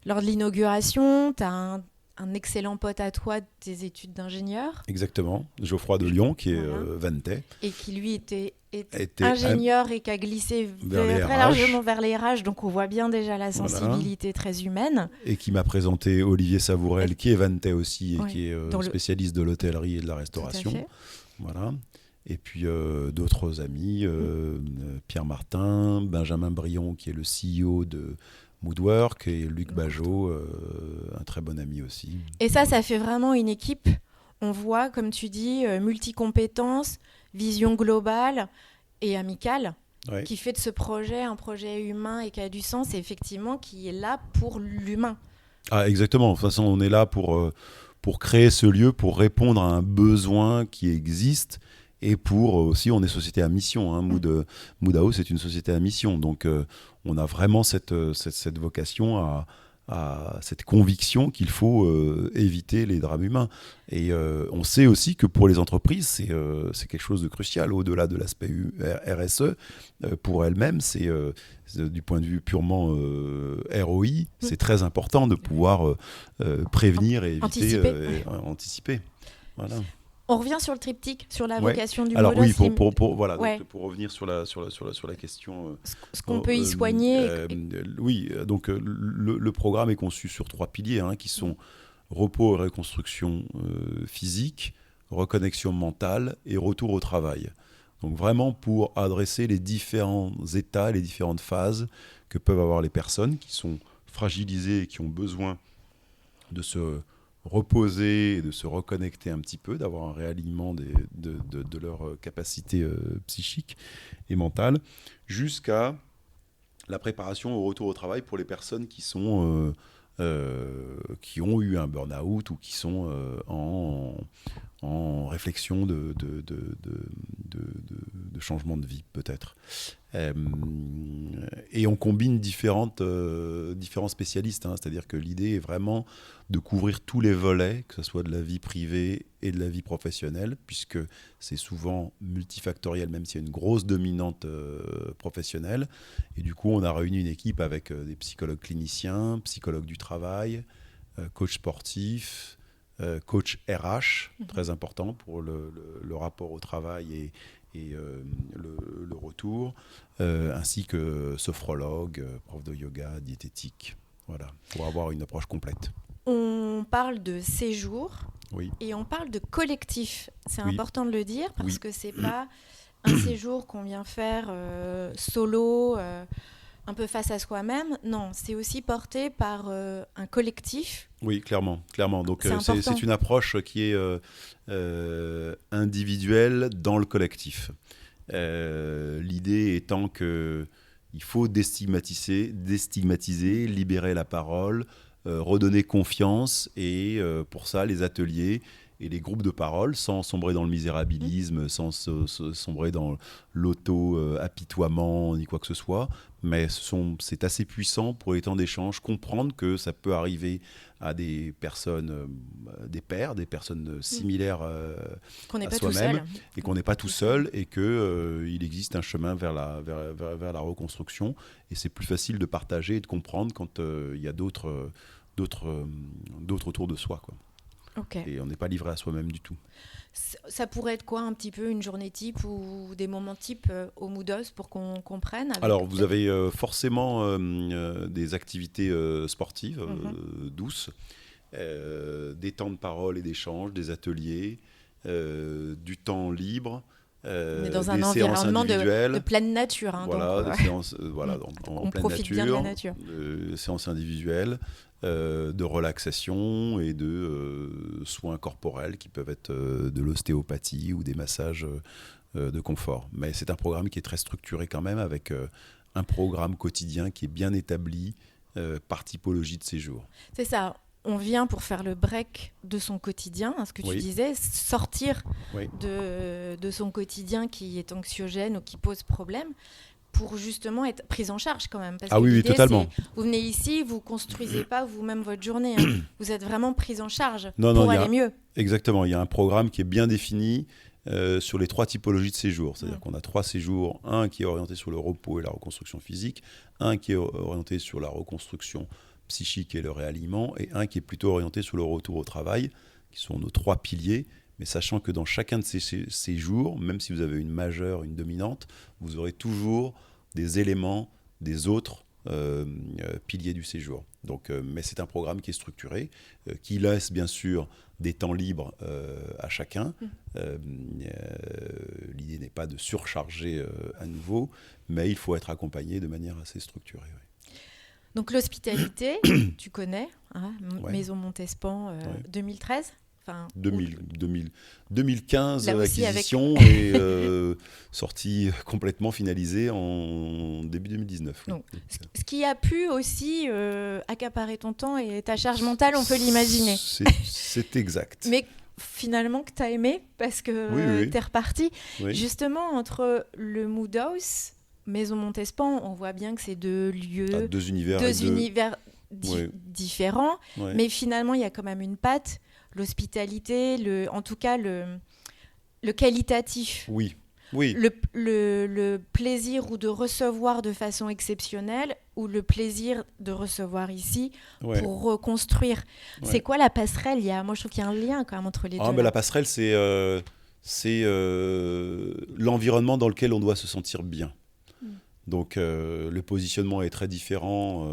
l'inauguration. Tu as un excellent pote à toi des études d'ingénieur. Exactement. Geoffroy de Lyon, qui est Vantais. Et qui, lui, était Était ingénieur et qui a glissé vers les très RH. largement vers les RH. Donc, on voit bien déjà la sensibilité très humaine. Et qui m'a présenté Olivier Savourel, qui est Vantais aussi, et Ouais, qui est spécialiste de l'hôtellerie et de la restauration. Tout à fait. Voilà. Et puis d'autres amis, Pierre Martin, Benjamin Brion, qui est le CEO de Moodwork, et Luc Bajot, un très bon ami aussi. Et ça fait vraiment une équipe. On voit, comme tu dis, multicompétences, vision globale et amicale, qui fait de ce projet un projet humain et qui a du sens, et effectivement qui est là pour l'humain. Ah, exactement. De toute façon, on est là pour créer ce lieu, pour répondre à un besoin qui existe. Et pour aussi, on est société à mission. Mood House est une société à mission. Donc, on a vraiment cette vocation à cette conviction qu'il faut éviter les drames humains. Et on sait aussi que pour les entreprises, c'est quelque chose de crucial. Au-delà de l'aspect RSE, pour elles-mêmes, c'est du point de vue purement ROI, c'est très important de pouvoir prévenir et éviter, anticiper. Voilà. On revient sur le triptyque, sur la vocation du Alors Mood oui, House. pour revenir sur la question. Ce qu'on peut y soigner. Oui, donc le programme est conçu sur 3 piliers qui sont repos et reconstruction physique, reconnexion mentale et retour au travail. Donc vraiment pour adresser les différents états, les différentes phases que peuvent avoir les personnes qui sont fragilisées et qui ont besoin de se reposer et de se reconnecter un petit peu, d'avoir un réalignement de leur capacité psychique et mentale, jusqu'à la préparation au retour au travail pour les personnes qui ont eu un burn-out ou qui sont en réflexion de changement de vie, peut-être. Et on combine différents spécialistes, c'est-à-dire que l'idée est vraiment de couvrir tous les volets, que ce soit de la vie privée et de la vie professionnelle, puisque c'est souvent multifactoriel, même s'il y a une grosse dominante professionnelle. Et du coup, on a réuni une équipe avec des psychologues cliniciens, psychologues du travail, coach sportif, coach RH, très important pour le rapport au travail et le retour, ainsi que sophrologue, prof de yoga, diététique, voilà, pour avoir une approche complète. On parle de séjour et on parle de collectif. C'est important de le dire parce que c'est pas un séjour qu'on vient faire solo, un peu face à soi-même. Non, c'est aussi porté par un collectif. Oui, clairement. Donc c'est une approche qui est individuelle dans le collectif. L'idée étant que il faut déstigmatiser, libérer la parole, redonner confiance, et pour ça les ateliers et les groupes de parole sans sombrer dans le misérabilisme, sans sombrer dans l'auto-apitoiement ni quoi que ce soit. Mais c'est assez puissant pour les temps d'échange, comprendre que ça peut arriver à des personnes, des pairs, des personnes similaires qu'on n'est à pas tout soi-même, seul. et qu'on n'est pas tout seul, et qu'il existe un chemin vers la reconstruction. Et c'est plus facile de partager et de comprendre quand il y a d'autres autour de soi, quoi. Okay. Et on n'est pas livré à soi-même du tout. Ça pourrait être quoi un petit peu une journée type ou des moments type au Moodos pour qu'on comprenne Alors vous avez forcément des activités sportives douces, des temps de parole et d'échange, des ateliers, du temps libre. On est dans un environnement de pleine nature. Hein, voilà, donc, des séances en on pleine profite nature, bien de la nature. Séances individuelles, de relaxation et de soins corporels qui peuvent être de l'ostéopathie ou des massages de confort. Mais c'est un programme qui est très structuré quand même, avec un programme quotidien qui est bien établi par typologie de séjour. C'est ça. On vient pour faire le break de son quotidien, hein, ce que tu disais, sortir de son quotidien qui est anxiogène ou qui pose problème, pour justement être prise en charge quand même. Parce que oui, totalement. Vous venez ici, vous ne construisez pas vous-même votre journée. Hein. Vous êtes vraiment prise en charge pour aller mieux. Exactement. Il y a un programme qui est bien défini sur les 3 typologies de séjours. C'est-à-dire qu'on a 3 séjours. Un qui est orienté sur le repos et la reconstruction physique. Un qui est orienté sur la reconstruction psychique et le réalignement. Et un qui est plutôt orienté sur le retour au travail, qui sont nos 3 piliers. Mais sachant que dans chacun de ces jours, même si vous avez une majeure, une dominante, vous aurez toujours des éléments des autres piliers du séjour. Donc, mais c'est un programme qui est structuré, qui laisse bien sûr des temps libres à chacun. L'idée n'est pas de surcharger à nouveau, mais il faut être accompagné de manière assez structurée. Oui. Donc l'hospitalité, tu connais, hein, Maison Montespan 2013 Enfin, 2015 acquisition et sortie complètement finalisée en début 2019. Oui. Donc, ce qui a pu aussi accaparer ton temps et ta charge mentale, on peut l'imaginer. C'est exact. Mais finalement que tu as aimé parce que tu es reparti. Oui. Justement, entre le Moodos, Maison Montespan, on voit bien que c'est 2 lieux, 2 univers différents, mais finalement, il y a quand même une patte. L'hospitalité, en tout cas le qualitatif. Oui. Le plaisir ou de recevoir de façon exceptionnelle ou le plaisir de recevoir ici pour reconstruire. C'est quoi la passerelle ? Moi, je trouve qu'il y a un lien quand même entre les deux. Mais la passerelle, c'est l'environnement dans lequel on doit se sentir bien. Donc le positionnement est très différent,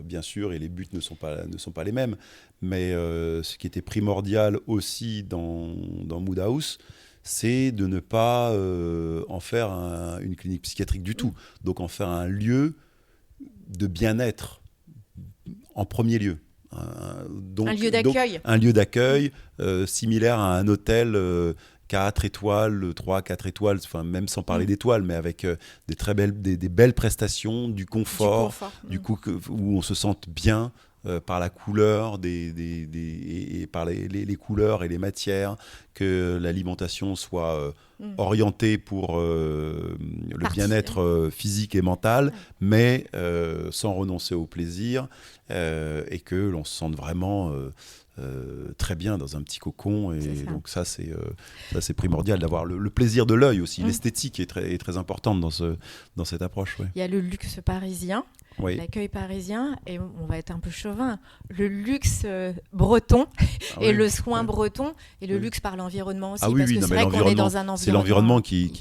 bien sûr, et les buts ne sont pas les mêmes. Mais ce qui était primordial aussi dans Mood House, c'est de ne pas en faire une clinique psychiatrique du tout. Donc en faire un lieu de bien-être en premier lieu. Un lieu d'accueil. Un lieu d'accueil similaire à un hôtel 4 étoiles, 3, 4 étoiles, enfin, même sans parler d'étoiles, mais avec des belles prestations, du confort. Du coup, où on se sente bien par la couleur et par les couleurs et les matières, que l'alimentation soit orientée pour le bien-être physique et mental, mais sans renoncer au plaisir, et que l'on se sente vraiment très bien dans un petit cocon. Et donc ça c'est primordial d'avoir le plaisir de l'œil aussi. L'esthétique est très importante dans cette approche. Il y a le luxe parisien, l'accueil parisien, et on va être un peu chauvin, le luxe breton et le soin breton, et le luxe par l'environnement aussi, parce que c'est vrai qu'on est dans un environnement. C'est l'environnement qui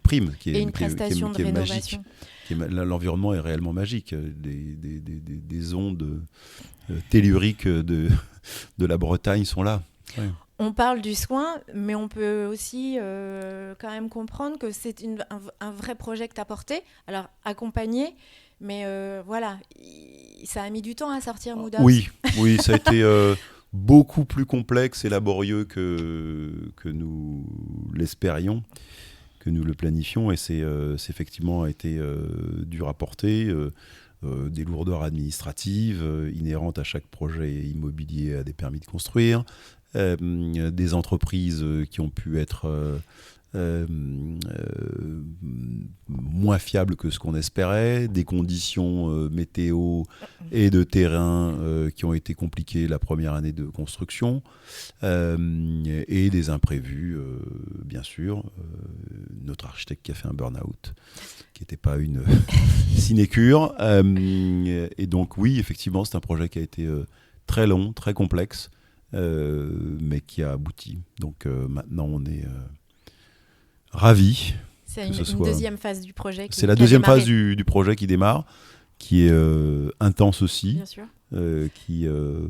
prime, et une prestation de rénovation. L'environnement est réellement magique. Des ondes telluriques de la Bretagne sont là. Ouais. On parle du soin, mais on peut aussi quand même comprendre que c'est un vrai projet que tu as porté. Alors, accompagné, mais voilà, ça a mis du temps à sortir Mood House. Oui, ça a été beaucoup plus complexe et laborieux que nous l'espérions, que nous le planifions, et c'est effectivement été dur à porter. Des lourdeurs administratives inhérentes à chaque projet immobilier, à des permis de construire, des entreprises qui ont pu être moins fiables que ce qu'on espérait, des conditions météo et de terrain qui ont été compliquées la première année de construction, et des imprévus, bien sûr. Notre architecte qui a fait un burn-out, qui n'était pas une sinécure. Et donc oui, effectivement, c'est un projet qui a été très long, très complexe, mais qui a abouti. Donc maintenant, on est ravis. C'est une deuxième phase du projet. C'est la deuxième phase du projet qui démarre, qui est intense aussi, bien sûr. qui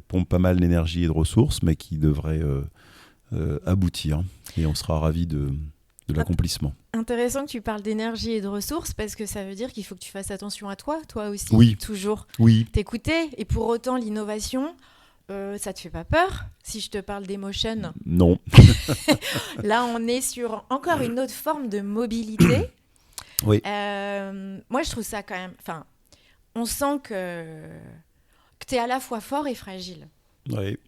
pompe pas mal d'énergie et de ressources, mais qui devrait aboutir. Et on sera ravis de l'accomplissement. Intéressant que tu parles d'énergie et de ressources, parce que ça veut dire qu'il faut que tu fasses attention à toi aussi, oui. Toujours. Oui. T'écouter, et pour autant l'innovation, ça te fait pas peur si je te parle d'Emotion? Non. Là, on est sur encore une autre forme de mobilité. Oui. Moi, je trouve ça quand même... Enfin, on sent que tu es à la fois fort et fragile. Oui.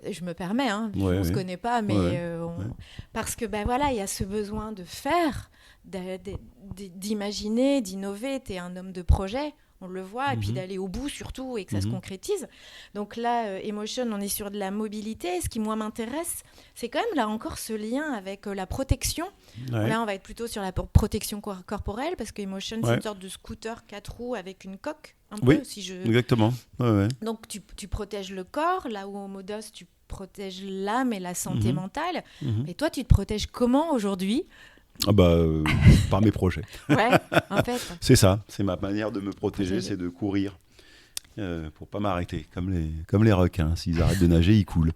Je me permets, on ne se connaît pas, mais parce que voilà, il y a ce besoin de faire, d'imaginer, d'innover. Tu es un homme de projet, on le voit, et puis d'aller au bout surtout, et que ça se concrétise. Donc là, Emotion, on est sur de la mobilité. Ce qui, moi, m'intéresse, c'est quand même là encore ce lien avec la protection. Ouais. Là, on va être plutôt sur la protection corporelle, parce que Emotion, c'est une sorte de scooter 4 roues avec une coque, un peu. Exactement. Ouais. Donc, tu protèges le corps, là où en Modos, tu protèges l'âme et la santé mentale. Et toi, tu te protèges comment aujourd'hui ? Par mes projets. Ouais, en fait. C'est ça, c'est ma manière de me protéger, c'est de courir pour pas m'arrêter, comme les requins. S'ils arrêtent de nager, ils coulent.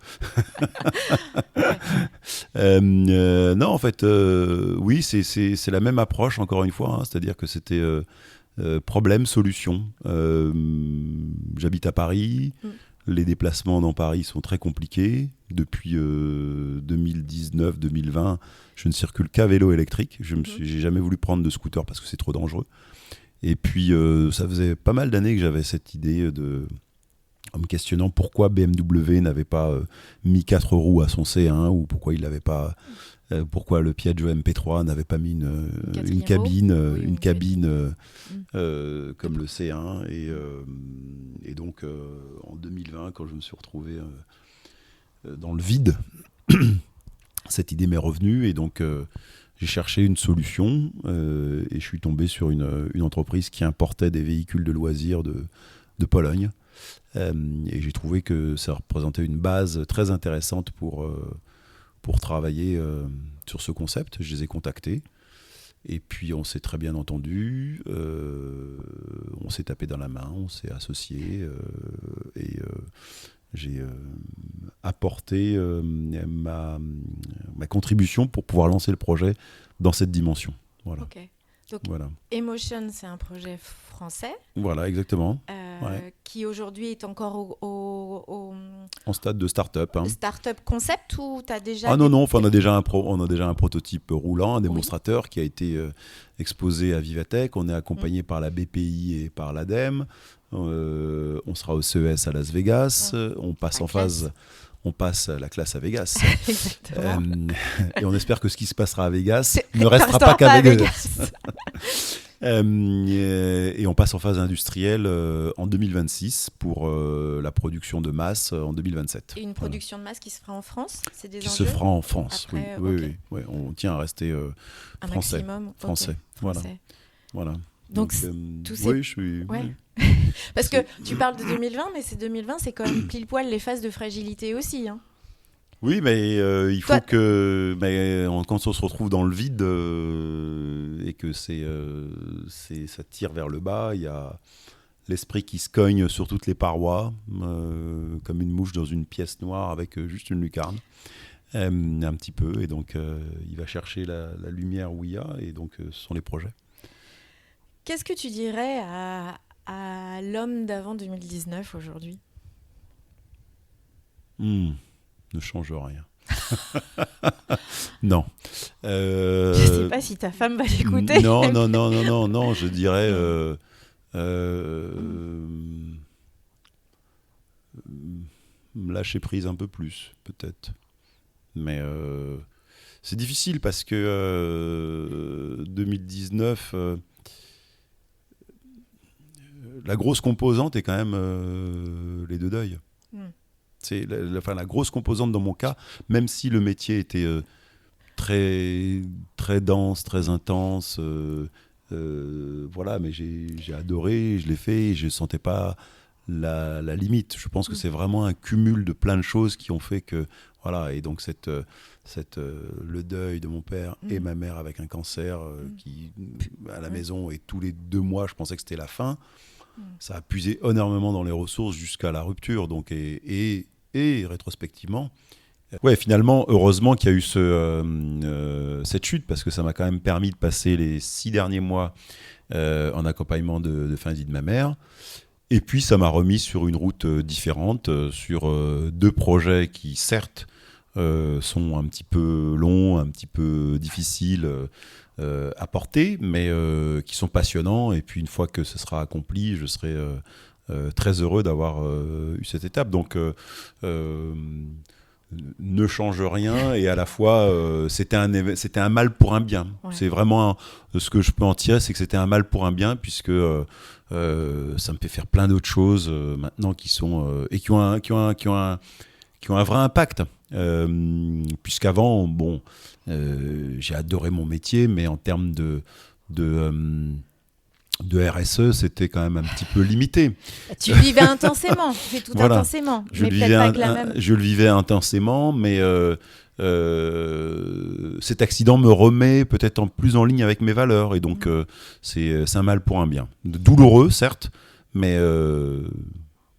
Non, en fait, oui, c'est la même approche, encore une fois, c'est-à-dire que c'était problème, solution. J'habite à Paris. Les déplacements dans Paris sont très compliqués. Depuis 2019-2020, je ne circule qu'à vélo électrique. J'ai jamais voulu prendre de scooter parce que c'est trop dangereux. Et puis, ça faisait pas mal d'années que j'avais cette idée en me questionnant pourquoi BMW n'avait pas mis 4 roues à son C1 ou pourquoi il n'avait pas... pourquoi le Piaggio MP3 n'avait pas mis une cabine comme le C1 et donc en 2020 quand je me suis retrouvé dans le vide, cette idée m'est revenue et donc j'ai cherché une solution et je suis tombé sur une entreprise qui importait des véhicules de loisirs de Pologne et j'ai trouvé que ça représentait une base très intéressante pour travailler sur ce concept. Je les ai contactés et puis on s'est très bien entendu, on s'est tapé dans la main, on s'est associés et j'ai apporté ma contribution pour pouvoir lancer le projet dans cette dimension. Voilà. Okay. Donc, voilà. Emotion, c'est un projet français. Voilà, exactement. Qui aujourd'hui est encore en stade de start-up. Start-up concept ou tu as déjà... Ah non, on a déjà un prototype roulant, un démonstrateur qui a été exposé à Vivatech. On est accompagné par la BPI et par l'ADEME. On sera au CES à Las Vegas. On passe en phase... On passe la classe à Vegas. Et on espère que ce qui se passera à Vegas ne restera pas qu'à Vegas. Et on passe en phase industrielle en 2026 pour la production de masse en 2027. Et une production de masse qui se fera en France, c'est des qui enjeux se fera en France, après, oui. On tient à rester un français. Maximum, français. Voilà. Donc tout c'est... Oui, je suis... Ouais. Parce que tu parles de 2020, mais 2020, c'est quand même pile poil les phases de fragilité aussi. Oui, mais il faut que... Mais quand on se retrouve dans le vide et que ça tire vers le bas, il y a l'esprit qui se cogne sur toutes les parois, comme une mouche dans une pièce noire avec juste une lucarne, un petit peu. Et donc, il va chercher la lumière où il y a, et donc ce sont les projets. Qu'est-ce que tu dirais à l'homme d'avant 2019 aujourd'hui ? Ne change rien. Non. Je sais pas si ta femme va l'écouter. Non, je dirais... lâcher prise un peu plus, peut-être. Mais c'est difficile parce que 2019, la grosse composante est quand même les deux deuils. C'est la grosse composante dans mon cas, même si le métier était très, très dense, très intense, voilà, mais j'ai adoré, je l'ai fait, et je ne sentais pas la limite. Je pense que c'est vraiment un cumul de plein de choses qui ont fait que, voilà, et donc le deuil de mon père et ma mère avec un cancer qui, à la maison, et tous les 2 mois, je pensais que c'était la fin. Ça a puisé énormément dans les ressources jusqu'à la rupture, donc, et rétrospectivement. Ouais, finalement, heureusement qu'il y a eu cette chute, parce que ça m'a quand même permis de passer les 6 derniers mois en accompagnement de fin de vie de ma mère. Et puis, ça m'a remis sur une route différente, sur 2 projets qui, certes, sont un petit peu longs, un petit peu difficiles à porter, mais qui sont passionnants. Et puis, une fois que ce sera accompli, je serai très heureux d'avoir eu cette étape. Donc, ne change rien, et à la fois c'était un mal pour un bien. C'est vraiment ce que je peux en tirer, c'est que c'était un mal pour un bien, puisque ça me fait faire plein d'autres choses maintenant qui sont et qui ont un vrai impact, puisqu'avant j'ai adoré mon métier, mais en termes de RSE, c'était quand même un petit peu limité. Tu le vivais intensément, tu fais tout intensément. Je le vivais intensément, mais cet accident me remet peut-être plus en ligne avec mes valeurs, et donc c'est un mal pour un bien. Douloureux, certes, mais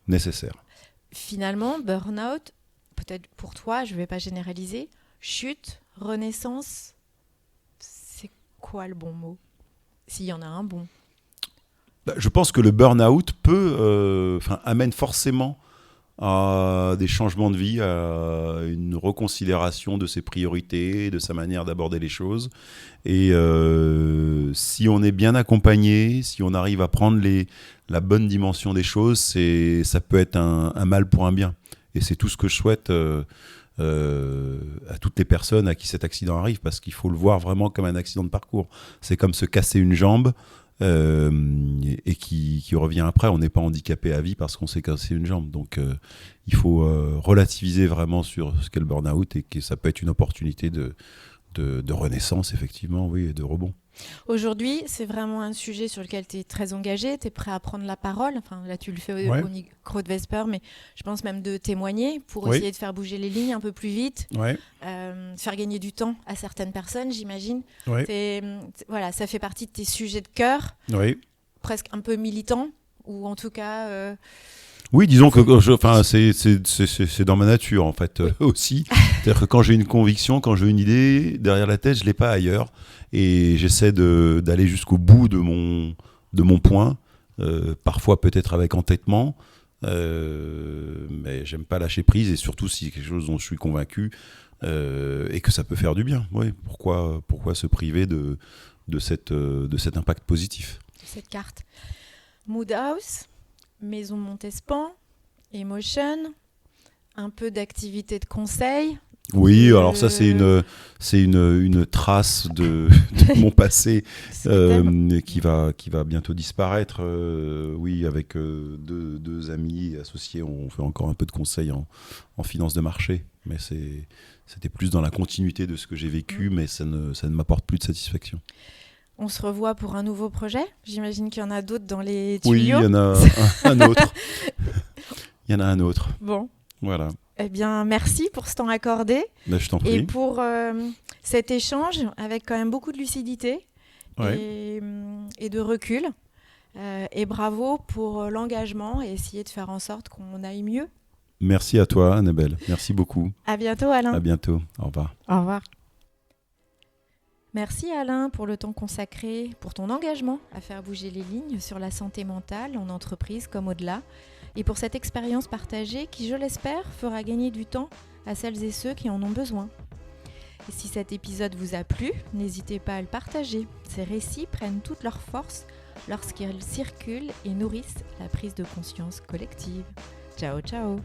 nécessaire. Finalement, burn-out, peut-être pour toi, je ne vais pas généraliser, chute, renaissance, c'est quoi le bon mot ? S'il y en a un bon. Je pense que le burn-out amène forcément à des changements de vie, à une reconsidération de ses priorités, de sa manière d'aborder les choses. Et si on est bien accompagné, si on arrive à prendre la bonne dimension des choses, ça peut être un mal pour un bien. Et c'est tout ce que je souhaite à toutes les personnes à qui cet accident arrive, parce qu'il faut le voir vraiment comme un accident de parcours. C'est comme se casser une jambe. Et qui revient après. On n'est pas handicapé à vie parce qu'on s'est cassé une jambe. Donc il faut relativiser vraiment sur ce qu'est le burn-out, et que ça peut être une opportunité de renaissance, effectivement, oui, et de rebond. Aujourd'hui, c'est vraiment un sujet sur lequel tu es très engagé, tu es prêt à prendre la parole. Enfin, là, tu le fais au micro de Vesper, mais je pense même de témoigner pour essayer de faire bouger les lignes un peu plus vite, faire gagner du temps à certaines personnes, j'imagine. Voilà, ça fait partie de tes sujets de cœur, presque un peu militants, ou en tout cas... Oui, disons que c'est dans ma nature, en fait, aussi. C'est-à-dire que quand j'ai une conviction, quand j'ai une idée derrière la tête, je ne l'ai pas ailleurs. Et j'essaie d'aller jusqu'au bout de mon point, parfois peut-être avec entêtement, mais j'aime pas lâcher prise, et surtout si c'est quelque chose dont je suis convaincu et que ça peut faire du bien. Oui, pourquoi se priver de cet impact positif ? Cette carte. Mood House, Maison Montespan, Emotion, un peu d'activité de conseil. Oui, alors ça c'est une trace de mon passé qui va bientôt disparaître. Oui, avec deux amis associés, on fait encore un peu de conseil en finance de marché, mais c'était plus dans la continuité de ce que j'ai vécu, mais ça ne m'apporte plus de satisfaction. On se revoit pour un nouveau projet. J'imagine qu'il y en a d'autres dans les tuyaux. Oui, il y en a un autre. Il y en a un autre. Bon. Voilà. Eh bien, merci pour ce temps accordé. Ben, je t'en prie. Et pour cet échange avec quand même beaucoup de lucidité et de recul. Et bravo pour l'engagement et essayer de faire en sorte qu'on aille mieux. Merci à toi, Annabelle. Merci beaucoup. À bientôt, Alain. À bientôt. Au revoir. Au revoir. Merci Alain pour le temps consacré, pour ton engagement à faire bouger les lignes sur la santé mentale en entreprise comme au-delà, et pour cette expérience partagée qui, je l'espère, fera gagner du temps à celles et ceux qui en ont besoin. Et si cet épisode vous a plu, n'hésitez pas à le partager. Ces récits prennent toute leur force lorsqu'ils circulent et nourrissent la prise de conscience collective. Ciao, ciao.